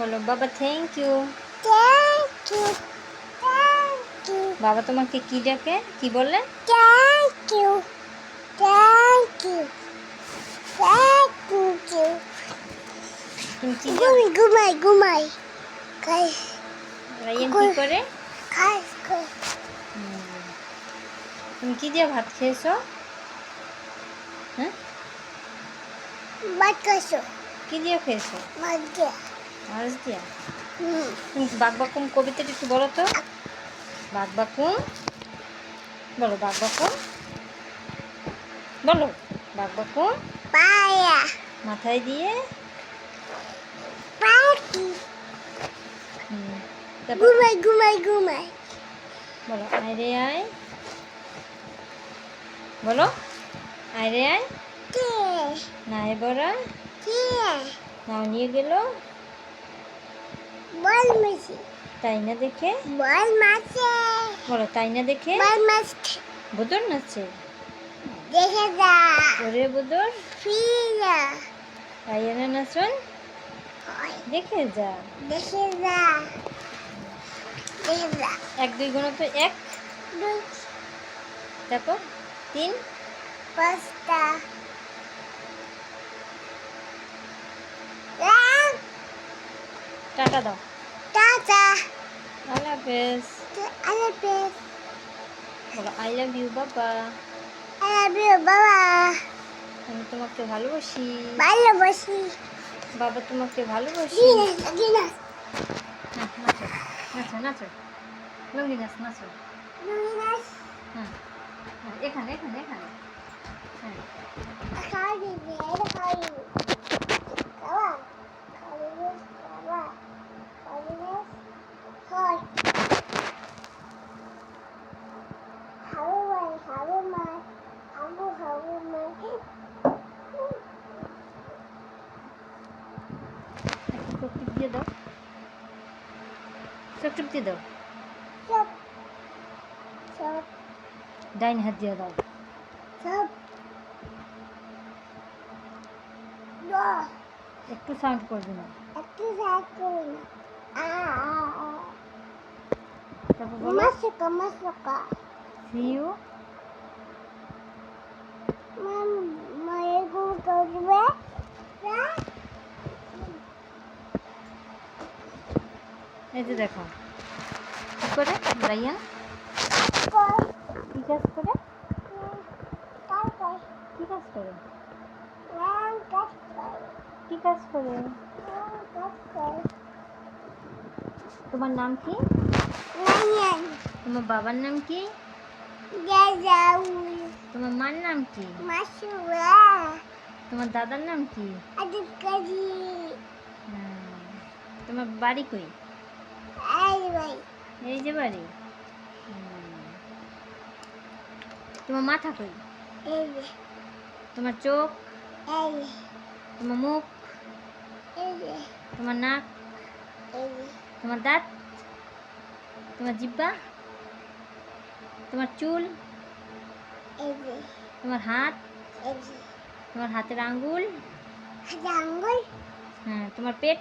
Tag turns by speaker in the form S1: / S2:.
S1: বলো বাবা thank you.
S2: Thank you. Thank you.
S1: বাবা তোমাকে কি ডাকে, কি বলে?
S2: Thank you. Thank you. Thank you.
S1: তুমি কি দিয়ে
S2: Gumai. Kai.
S1: রায়ান কি করে?
S2: Kai.
S1: তুমি কি দিয়ে ভাত খেয়েছো? হ্যাঁ,
S2: Bakaso.
S1: কি দিয়ে খেয়েছো?
S2: Magya.
S1: মাছ দিয়া। তুমি বাগবাকুম কবিতাটা একটু বলো তো। বাগবাকুম বলো, বাগবাকুম বলো। বাগবাকুম
S2: Paya.
S1: মাথায় দিয়ে।
S2: Paki.
S1: তারপর
S2: Gumai.
S1: বলো আয় রে আয়। বলো আয় রে আয়।
S2: Ke.
S1: নাই বড়া
S2: Ke.
S1: নাও নিয়ে গেল
S2: Bal masi.
S1: তাই না দেখে।
S2: Bal masi.
S1: বলো তাই না দেখে
S2: Bal masi.
S1: বুদর নাচছে।
S2: Dekhe da.
S1: ওরে বুদর
S2: Fila.
S1: রায়ানা নাচন দেখে যা।
S2: Dekhe da.
S1: 1 2 গুণ তো 1,
S2: 2.
S1: তারপর 3
S2: Pasta.
S1: টাটা দাও।
S2: Tata.
S1: আল্লাহ হাফেজ।
S2: Alapes.
S1: বলো আই লাভ ইউ বাবা।
S2: I love you, Baba.
S1: আমি তোমাকে ভালোবাসি।
S2: ভালোবাসি।
S1: বাবা তোমাকে ভালোবাসি।
S2: Gina.
S1: নাচো নাচো নাচো লঙ্গি নাচ নাচো।
S2: Luminas.
S1: হ্যাঁ এখানে এখানে এখানে। হ্যাঁ
S2: Kali ni, ada kali. Kawan. Kali ni, kawan. Kali ni, kali. Haru mai.
S1: চোখ টিপ দিয়ে দাও, চোখ টিপ দিয়ে দাও।
S2: Sop.
S1: ডাইন হাত দিয়ে দাও।
S2: Sop. No.
S1: একটু সাউন্ড করবে না।
S2: Aku sakit.
S1: তারপর বলো
S2: Masuk.
S1: See you.
S2: Mama, aku kerja.
S1: এই যে দেখো কি করে রায়ান, কি কাজ করে, কি কাজ করে, কি কাজ করে। তোমার নাম কি? তোমার বাবার নাম কি? তোমার মার নাম কি? তোমার দাদার নাম কি? তোমার বাড়ি কই? এই যে বাড়ি। তোমার মাথা কই? তোমার চোখ, তোমার মুখ, তোমার নাক, তোমার দাঁত, তোমার জিহ্বা, তোমার চুল, তোমার হাত, তোমার হাতের আঙ্গুল, হ্যাঁ তোমার পেট,